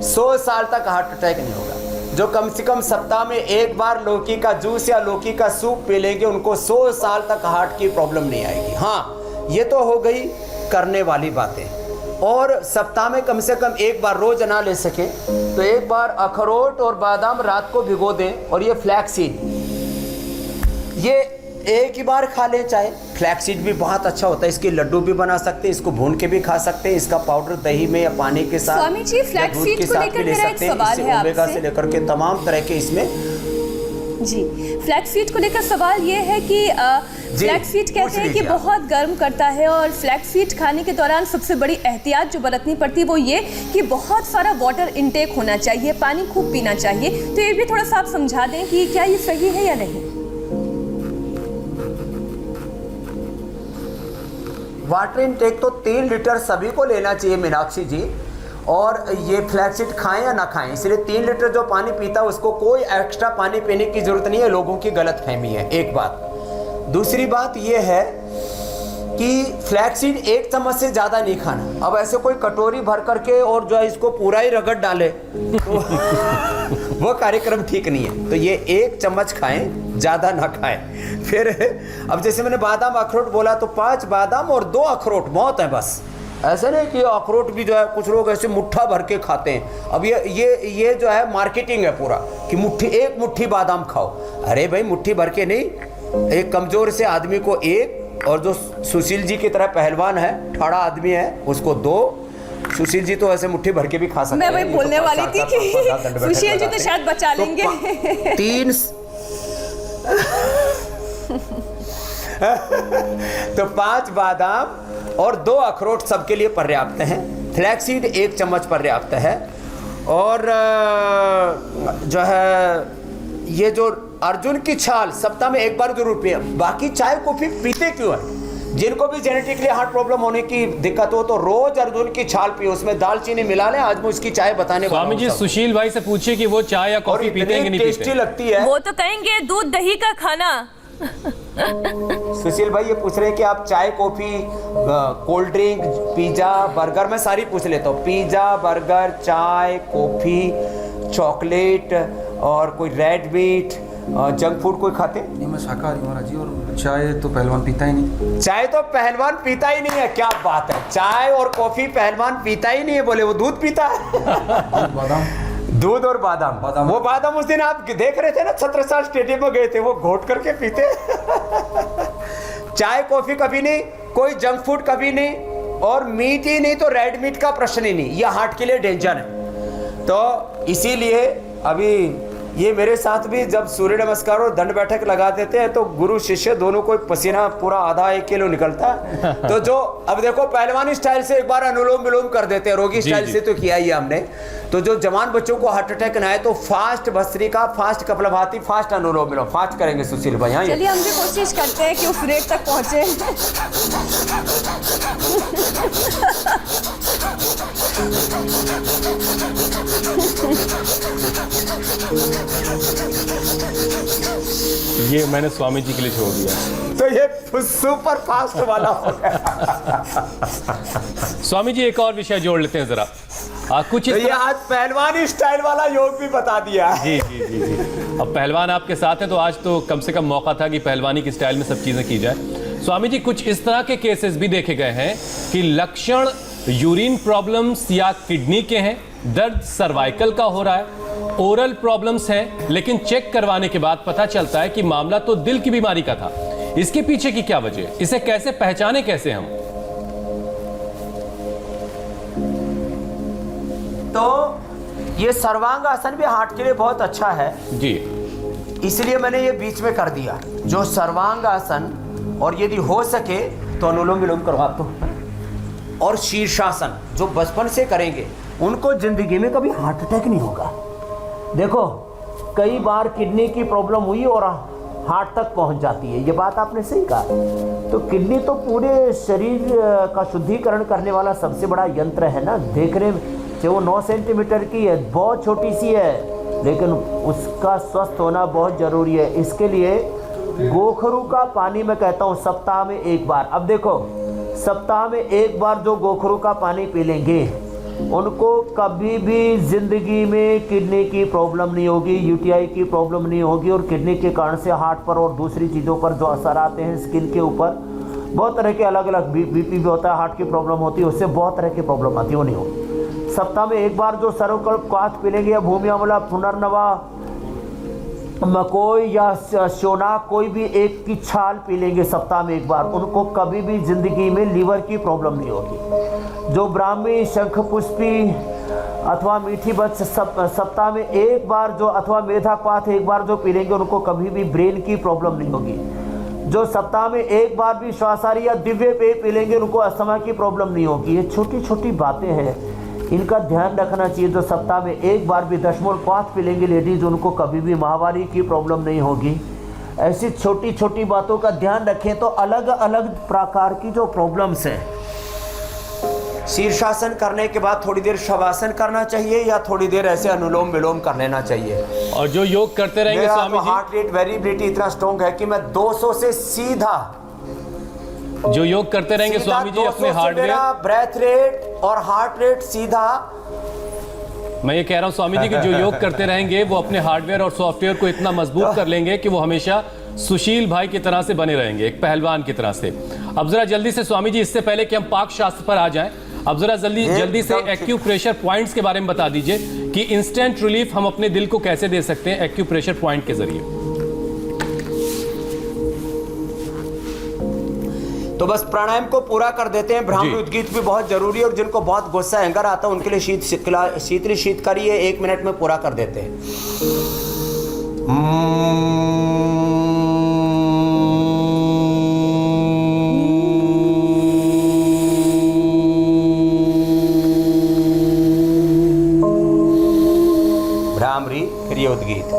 100 साल तक हार्ट अटैक नहीं होगा। जो कम से कम सप्ताह में 1 बार लौकी का जूस या लौकी का सूप पी लेंगे उनको 100 साल तक हार्ट की प्रॉब्लम नहीं आएगी। हाँ, ये तो हो गई करने वाली बातें। और सप्ताह में कम से कम 1 बार, रोज ना ले सके तो 1 बार अखरोट और बादाम रात को भिगो दें। और ये फ्लैक्सीड, ये एक ही बार खा लें। चाहे फ्लैक्सीड भी बहुत अच्छा होता है, इसके लड्डू भी बना सकते हैं, इसको भून के भी खा सकते हैं, इसका पाउडर दही में या पानी के साथ, स्वामी जी, फ्लैक्सीड को लेकर मेरा एक सवाल है ओमेगा आपसे। से लेकर के तमाम तरह के इसमें जी, फ्लैक्सीड को लेकर सवाल ये है कि फ्लैक्सीड कहते हैं कि बहुत गर्म करता है, और फ्लैक्सीड खाने के दौरान सबसे बड़ी एहतियात जो बरतनी पड़ती है वो ये कि बहुत सारा वाटर इनटेक होना चाहिए, पानी खूब पीना चाहिए। तो ये भी थोड़ा सा आप समझा दें कि क्या ये सही है या नहीं। वाटर इनटेक तो 3 लीटर सभी को लेना चाहिए मीनाक्षी जी। और ये फ्लैक्सीड खाएं या ना खाएं, इसलिए 3 लीटर जो पानी पीता है उसको कोई एक्स्ट्रा पानी पीने की जरूरत नहीं है। लोगों की गलतफहमी है, एक बात। दूसरी बात ये है कि फ्लैक्सीड 1 चम्मच से ज़्यादा नहीं खाना। अब ऐसे कोई कटोरी भर करके और जो है इसको पूरा ही रगड़ डाले तो वो कार्यक्रम ठीक नहीं है। तो ये 1 चम्मच खाएं, ज़्यादा ना खाएं। फिर अब जैसे मैंने बादाम अखरोट बोला तो 5 बादाम और 2 अखरोट बहुत है बस। ऐसे नहीं कि अखरोट भी जो है कुछ लोग ऐसे मुट्ठा भर के खाते हैं। अब ये जो है मार्केटिंग है पूरा कि एक मुट्ठी बादाम खाओ। अरे भाई, मुट्ठी भर के नहीं, एक कमजोर से आदमी को 1, और जो सुशील जी की तरह पहलवान है, ठाड़ा आदमी है, उसको 2। सुशील जी तो ऐसे मुट्ठी भर के भी खा सकते हैं। मैं वही बोलने वाली थी कि सुशील जी तो शायद बचा लेंगे। 3 तो 5 बादाम और 2 अखरोट सबके लिए पर्याप्त हैं। फ्लैक्सीड 1 चम्मच पर्याप्त है। और जो है ये जो अर्जुन की छाल सप्ताह में 1 बार जरूर पिए। बाकी चाय कॉफी पीते क्यों है? जिनको भी जेनेटिकली हार्ट प्रॉब्लम होने की दिक्कत हो तो रोज अर्जुन की छाल पिए, उसमें दालचीनी मिला लें। आज मैं उसकी चाय बताने वाला हूं। स्वामी जी, सुशील भाई से पूछिए कि वो चाय या कॉफी पीते हैं कि नहीं टेस्टी पीते? लगती है। वो तो कहेंगे दूध दही का खाना। सुशील भाई ये पूछ रहे हैं कि आप चाय, coffee, cold drink, pizza, burger, मैं सारी पूछ लेता हूँ। पिज्जा, बर्गर, चाय, कॉफी, चॉकलेट और कोई रेड मीट, जंक फूड कोई खाते? नहीं, मैं शाकाहारी महाराज जी, और चाय तो पहलवान पीता ही नहीं। चाय तो पहलवान पीता ही नहीं है? क्या बात है, चाय और कॉफी पहलवान पीता ही नहीं है? बोले वो दूध पीता है। बादाम, दूध और बादाम। वो बादाम उस दिन आप देख रहे थे ना, छत्रसाल स्टेडियम में गए थे, वो घोट करके पीते। चाय कॉफी कभी नहीं, कोई जंक फूड कभी नहीं, और मीट ही नहीं तो रेड मीट का प्रश्न ही नहीं। ये हार्ट के लिए डेंजर है। तो इसीलिए अभी ये मेरे साथ भी जब सूर्य नमस्कार और दंड बैठक लगा देते हैं तो गुरु शिष्य दोनों को पसीना पूरा आधा 1 किलो निकलता है। तो जो अब देखो पहलवानी स्टाइल से एक बार अनुलोम विलोम कर देते हैं, रोगी स्टाइल से तो किया ही हमने। तो जो जवान बच्चों को हार्ट अटैक ना आए तो fast bhastrika, fast kapalbhati, fast anulom vilom, fast करेंगे सुशील भाई। हाँ, चलिए हम भी कोशिश करते हैं कि उस रेट तक पहुंचे। ये मैंने स्वामी जी के लिए छोड़ दिया। तो ये सुपर फास्ट वाला हो गया। स्वामी जी एक और विषय जोड़ लेते हैं जरा। कुछ तो इस ये आज पहलवानी स्टाइल वाला योग भी बता दिया है। जी जी जी जी। अब पहलवान आपके साथ हैं तो आज तो कम से कम मौका था कि पहलवानी की स्टाइल में सब चीजें की जाए। स्वामी जी कुछ इस तरह के केसेस भी देखे गए हैं कि लक्षण यूरिन प्रॉब्लम्स या किडनी के हैं, दर्द सर्वाइकल का हो रहा है, ओरल प्रॉब्लम्स हैं, लेकिन चेक करवाने के बाद पता चलता है कि मामला तो दिल की बीमारी का था। इसके पीछे की क्या वजह, इसे कैसे पहचाने कैसे हम? तो ये सर्वांग आसन भी हार्ट के लिए बहुत अच्छा है जी, इसलिए मैंने ये बीच में कर दिया। जो सर्वांग आसन और यदि हो सके तो अनुलोम विलोम करवा दो, और शीर्षासन जो बचपन से करेंगे उनको जिंदगी में कभी हार्ट अटैक नहीं होगा। देखो कई बार किडनी की प्रॉब्लम हुई और हार्ट तक पहुंच जाती है, ये बात आपने सही कहा। तो किडनी तो पूरे शरीर का शुद्धिकरण करने वाला सबसे बड़ा यंत्र है ना। देखने से वो 9 सेंटीमीटर की है, बहुत छोटी सी है, लेकिन उसका स्वस्थ होना बहुत जरूरी है। इसके लिए गोखरू का पानी मैं कहता हूँ सप्ताह में एक बार। अब देखो सप्ताह में एक बार जो गोखरू का पानी पी लेंगे उनको कभी भी जिंदगी में किडनी की प्रॉब्लम नहीं होगी, यूटीआई की प्रॉब्लम नहीं होगी, और किडनी के कारण से हार्ट पर और दूसरी चीज़ों पर जो असर आते हैं स्किन के ऊपर, बहुत तरह के अलग अलग बीपी भी होता है, हार्ट की प्रॉब्लम होती है, उससे बहुत तरह की प्रॉब्लम आती है, वो नहीं होगी। सप्ताह में एक बार जो सर्वकल्प काथ पी लेंगे या भूमि अमला, पुनर्नवा, मकोई या शोनाक कोई भी एक की छाल पी लेंगे सप्ताह में एक बार, उनको कभी भी जिंदगी में लीवर की प्रॉब्लम नहीं होगी। जो ब्राह्मी, शंखपुष्पी अथवा मीठी बच सप्ताह में एक बार जो, अथवा मेधापात एक बार जो पी लेंगे उनको कभी भी ब्रेन की प्रॉब्लम नहीं होगी। जो सप्ताह में एक बार भी श्वासारी या दिव्य पेय पी लेंगे उनको अस्थमा की प्रॉब्लम नहीं होगी। ये छोटी छोटी बातें हैं, इनका ध्यान रखना चाहिए। जो सप्ताह में एक बार भी दशमूल पाथ पी लेंगे लेडीज, उनको कभी भी माहवारी की प्रॉब्लम नहीं होगी। ऐसी छोटी छोटी बातों का ध्यान रखें तो अलग अलग प्रकार की जो प्रॉब्लम्स हैं, शीर्षासन करने के बाद थोड़ी देर शवासन करना चाहिए या थोड़ी देर ऐसे अनुलोम विलोम कर लेना चाहिए। और जो योग करते रहेंगे Swami ji, heart rate variability इतना स्ट्रॉन्ग है कि मैं 200 से सीधा, जो योग करते रहेंगे स्वामी जी अपने हार्डवेयर, ब्रेथ रेट और हार्ट रेट सीधा, मैं ये कह रहा हूं स्वामी जी कि जो योग करते रहेंगे वो अपने हार्डवेयर और सॉफ्टवेयर को इतना मजबूत कर लेंगे कि वो हमेशा सुशील भाई की तरह से बने रहेंगे, एक पहलवान की तरह से। अब जरा जल्दी से स्वामी जी, इससे पहले कि हम पाक शास्त्र पर आ जाएं, अब जरा जल्दी से एक्यूप्रेशर पॉइंट्स के बारे में बता दीजिए कि इंस्टेंट रिलीफ हम अपने दिल को कैसे दे सकते हैं एक्यूप्रेशर पॉइंट के जरिए। तो बस प्राणायाम को पूरा कर देते हैं। भ्रामरी उद्गीत भी बहुत जरूरी है, और जिनको बहुत गुस्सा एंगर आता है उनके लिए शीतकारी ये 1 मिनट में पूरा कर देते हैं। भ्रामरी फिर ये उद्गीत।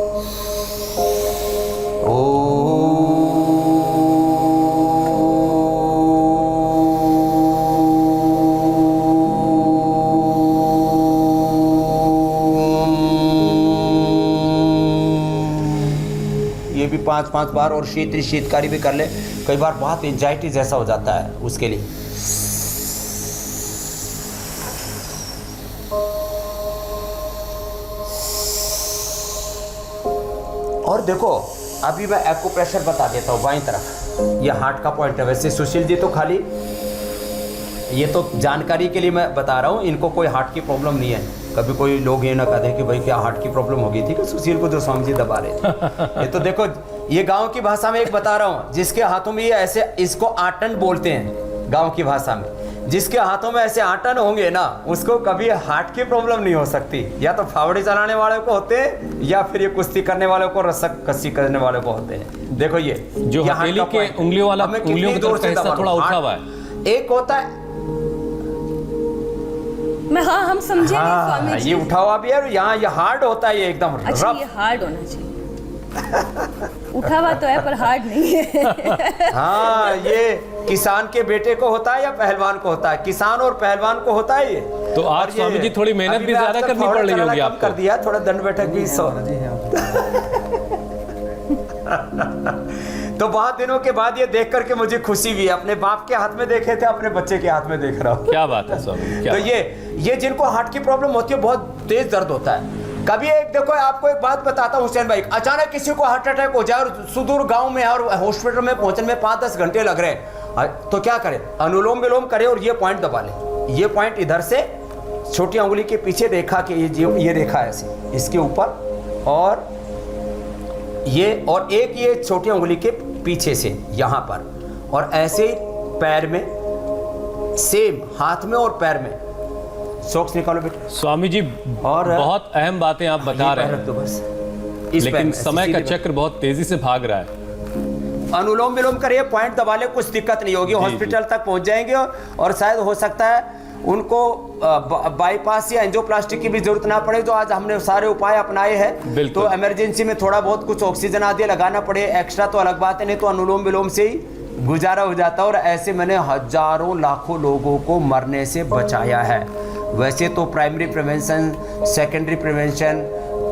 ये भी 5-5 बार, और शीतकारी भी कर ले। कई बार बहुत एंजाइटी जैसा हो जाता है उसके लिए। और देखो अभी मैं एक्यूप्रेशर बता देता हूँ बाईं तरफ, ये हार्ट का पॉइंट है। वैसे सुशील जी तो खाली ये तो जानकारी के लिए मैं बता रहा हूँ, इनको कोई हार्ट की प्रॉब्लम नहीं है। कभी कोई लोग ये ना कहते कि भाई क्या हार्ट की प्रॉब्लम होगी, ठीक है। सुशील को जो स्वामी जी दबा रहे ये तो देखो, ये गांव की भाषा में एक बता रहा हूँ, जिसके हाथों में ये ऐसे, इसको आटन बोलते हैं गांव की भाषा में। जिसके हाथों में ऐसे आटन होंगे ना, उसको कभी हार्ट की प्रॉब्लम नहीं हो सकती। या तो फावड़े चलाने वाले को होते हैं, या फिर ये कुश्ती करने वालों को, रस्सक कस्सी करने वाले को होते हैं। देखो ये जो हथेली के उंगलियों वाला, उंगलियों की तरफ का हिस्सा थोड़ा उठा हुआ है, एक होता है। हाँ हम समझे स्वामी जी। ये उठा हुआ भी है, यहाँ ये हार्ड होता है, ये एकदम अच्छा, रफ। ये हार्ड होना चाहिए। उठा हुआ तो है पर हार्ड नहीं है। हाँ, ये किसान के बेटे को होता है या पहलवान को होता है? किसान और पहलवान को होता है ये। तो आज और ये- स्वामी जी थोड़ी मेहनत अभी भी मैं ज्यादा आजकल करनी फावड़ा पड़ रही चलाना होगी कम आपको। कर दिया, थोड़ा दंड बैठक भी तो बहुत दिनों के बाद ये देख करके मुझे खुशी हुई। अपने बाप के हाथ में देखे थे, अपने बच्चे के हाथ में देख रहा हूँ। क्या बात है स्वामी जी, क्या तो ये जिनको हार्ट की प्रॉब्लम होती है, बहुत तेज दर्द होता है। कभी एक देखो, आपको एक बात बताता हूँ हुसैन भाई, अचानक किसी को हार्ट अटैक हो जाए और सुदूर गांव में और हॉस्पिटल में पहुंचने में 5-10 घंटे लग रहे हैं, तो क्या करें? अनुलोम विलोम करें और ये पॉइंट दबा लें। ये पॉइंट इधर से छोटी उंगली के पीछे रेखा के ये रेखा है ऐसे, इसके ऊपर और एक ये छोटी उंगली के पीछे से यहाँ पर, और ऐसे ही पैर में, सेम हाथ में और पैर में। सॉक्स निकालो बेटा। स्वामी जी, और बहुत अहम बातें आप बता रहे हैं, तो बस लेकिन समय का चक्र बहुत तेजी से भाग रहा है। अनुलोम विलोम करिए, पॉइंट दबा ले, कुछ दिक्कत नहीं होगी। हॉस्पिटल तक पहुंच जाएंगे और शायद हो सकता है उनको बाईपास या एंजियोप्लास्टी की भी जरूरत ना पड़े। तो आज हमने सारे उपाय अपनाए हैं, तो इमरजेंसी में थोड़ा बहुत कुछ ऑक्सीजन आदि लगाना पड़े एक्स्ट्रा तो अलग बात है, नहीं तो अनुलोम विलोम से ही गुजारा हो जाता है। और ऐसे मैंने हजारों लाखों लोगों को मरने से बचाया है। वैसे तो primary prevention, secondary prevention,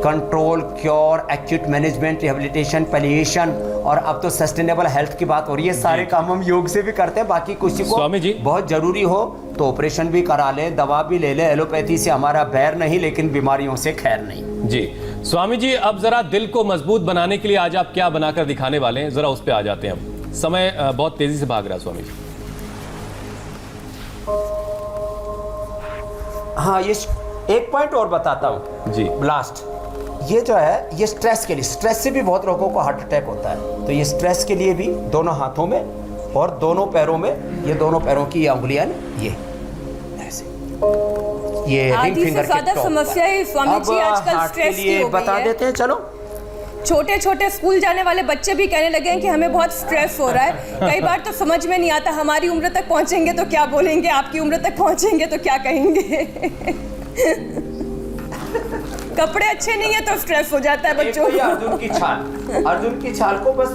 control, cure, acute management, rehabilitation, palliation, और अब तो सस्टेनेबल हेल्थ की बात हो रही है। सारे काम हम योग से भी करते हैं। बाकी किसी को स्वामी जी, बहुत जरूरी हो तो ऑपरेशन भी करा ले, दवा भी ले ले। एलोपैथी से हमारा बैर नहीं, लेकिन बीमारियों से खैर नहीं। जी स्वामी जी, अब जरा दिल को मजबूत बनाने के लिए आज आप क्या बनाकर दिखाने वाले हैं, जरा उस पर आ जाते हैं। अब समय बहुत तेजी से भाग रहा है स्वामी जी। हाँ, ये एक पॉइंट और बताता हूँ जी। लास्ट, ये जो है ये स्ट्रेस के लिए, स्ट्रेस से भी बहुत लोगों को हार्ट अटैक होता है। तो ये स्ट्रेस के लिए भी दोनों हाथों में और दोनों पैरों में, ये दोनों पैरों की ये उंगलियां, ये ऐसे, ये रिंग आधी फिंगर से के ज्यादा टॉप समस्या है स्वामी जी आजकल हार्ट के स्ट्रेस की लिए हो गई बता है। देते हैं। चलो, छोटे छोटे स्कूल जाने वाले बच्चे भी कहने लगे हैं कि हमें बहुत स्ट्रेस हो रहा है। कई बार तो समझ में नहीं आता, हमारी उम्र तक पहुंचेंगे तो क्या बोलेंगे, आपकी उम्र तक पहुंचेंगे तो क्या कहेंगे। कपड़े अच्छे नहीं है तो स्ट्रेस हो जाता है बच्चों एक तो ये को। अर्जुन की छाल को बस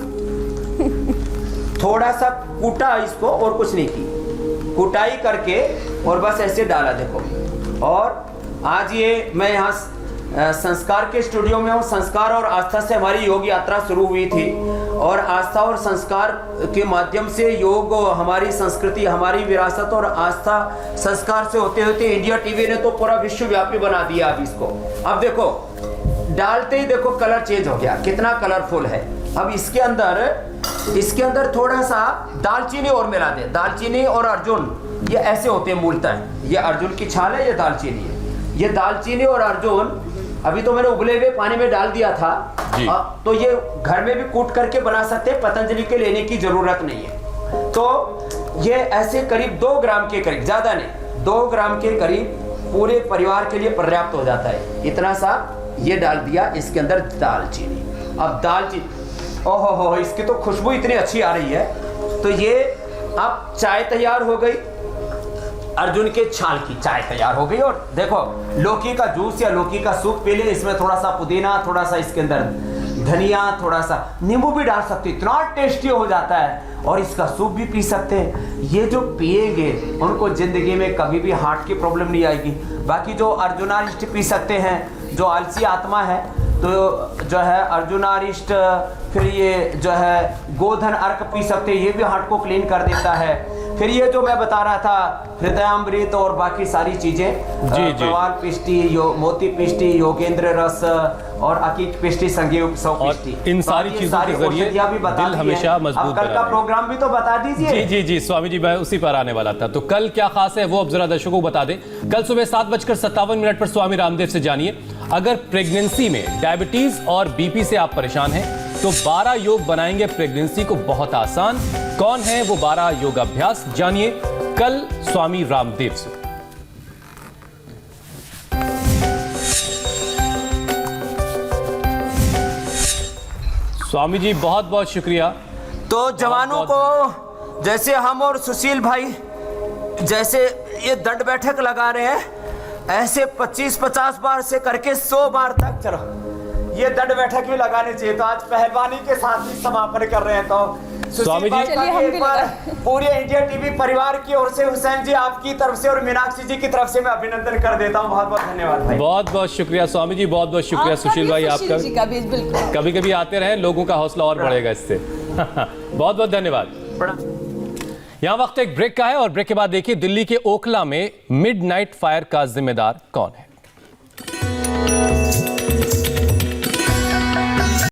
थोड़ा सा कूटा इसको, और कुछ नहीं की, कुटाई करके और बस ऐसे डाला। देखो, और आज ये मैं यहाँ संस्कार के स्टूडियो में हूँ। संस्कार और आस्था से हमारी योग यात्रा शुरू हुई थी, और आस्था और संस्कार के माध्यम से योग हमारी संस्कृति, हमारी विरासत और आस्था संस्कार से होते होते इंडिया टीवी ने तो पूरा विश्वव्यापी बना दिया। अब इसको, अब देखो, डालते ही देखो कलर चेंज हो गया, कितना कलरफुल है। अब इसके अंदर थोड़ा सा दालचीनी और मिला दे। दालचीनी और अर्जुन ये ऐसे होते हैं मूलतः। ये अर्जुन की छाल है, ये दालचीनी है। ये दालचीनी और अर्जुन अभी तो मैंने उबले हुए पानी में डाल दिया था, तो ये घर में भी कूट करके बना सकते हैं, पतंजलि के लेने की जरूरत नहीं है। तो ये ऐसे करीब 2 ग्राम के करीब, ज्यादा नहीं, 2 ग्राम के करीब पूरे परिवार के लिए पर्याप्त हो जाता है। इतना सा ये डाल दिया इसके अंदर दालचीनी। अब दालचीनी, ओहो हो, इसकी तो खुशबू इतनी अच्छी आ रही है। तो ये अब चाय तैयार हो गई, अर्जुन के छाल की चाय तैयार हो गई। और देखो, लौकी का जूस या लौकी का सूप पी ले, इसमें थोड़ा सा पुदीना, थोड़ा सा इसके अंदर धनिया, थोड़ा सा नींबू भी डाल सकते, इतना टेस्टी हो जाता है। और इसका सूप भी पी सकते हैं। ये जो पिएंगे उनको जिंदगी में कभी भी हार्ट की प्रॉब्लम नहीं आएगी। बाकी जो अर्जुनारिष्ट पी सकते हैं, जो आलसी आत्मा है, तो जो है अर्जुनारिष्ट, फिर ये जो है गोधन अर्क पी सकते हैं, ये भी हार्ट को क्लीन कर देता है। फिर ये जो मैं बता रहा था हृदयामृत और बाकी सारी चीजें, प्रवाल पिष्टी, मोती पिष्टी, योगेंद्र रस और अकीट पिष्टी, संजीव पिष्टी, इन सारी चीजों के जरिए दिल हमेशा मजबूत कल का प्रोग्राम भी तो बता दीजिए। जी जी जी स्वामी जी, मैं उसी पर आने वाला था। तो कल क्या खास है वो अब जरा दर्शकों को बता दें। कल सुबह 7:57 पर स्वामी रामदेव से जानिए, अगर प्रेगनेंसी में डायबिटीज और बीपी से आप परेशान हैं तो 12 योग बनाएंगे प्रेगनेंसी को बहुत आसान। कौन है वो 12 योगाभ्यास, जानिए कल स्वामी रामदेव से। स्वामी जी बहुत बहुत शुक्रिया। तो जवानों को, जैसे हम और सुशील भाई जैसे ये दंड बैठक लगा रहे हैं, ऐसे 25-50 बार से करके 100 बार तक, चलो ये दंड बैठक भी लगानी चाहिए। तो आज पहलवानी के साथ ही समापन कर रहे हैं। तो स्वामी जी, चलिए हम भी पूरे इंडिया टीवी परिवार की ओर से हुसैन जी आपकी तरफ से और मीनाक्षी जी की तरफ से मैं अभिनंदन कर देता हूँ। बहुत बहुत धन्यवाद भाई। बहुत बहुत शुक्रिया स्वामी जी, बहुत बहुत शुक्रिया सुशील भाई आपका। कभी कभी आते रहे, लोगों का हौसला और बढ़ेगा इससे। बहुत बहुत धन्यवाद। यहाँ वक्त एक ब्रेक का है और ब्रेक के बाद देखिए दिल्ली के ओखला में मिडनाइट फायर का जिम्मेदार कौन है।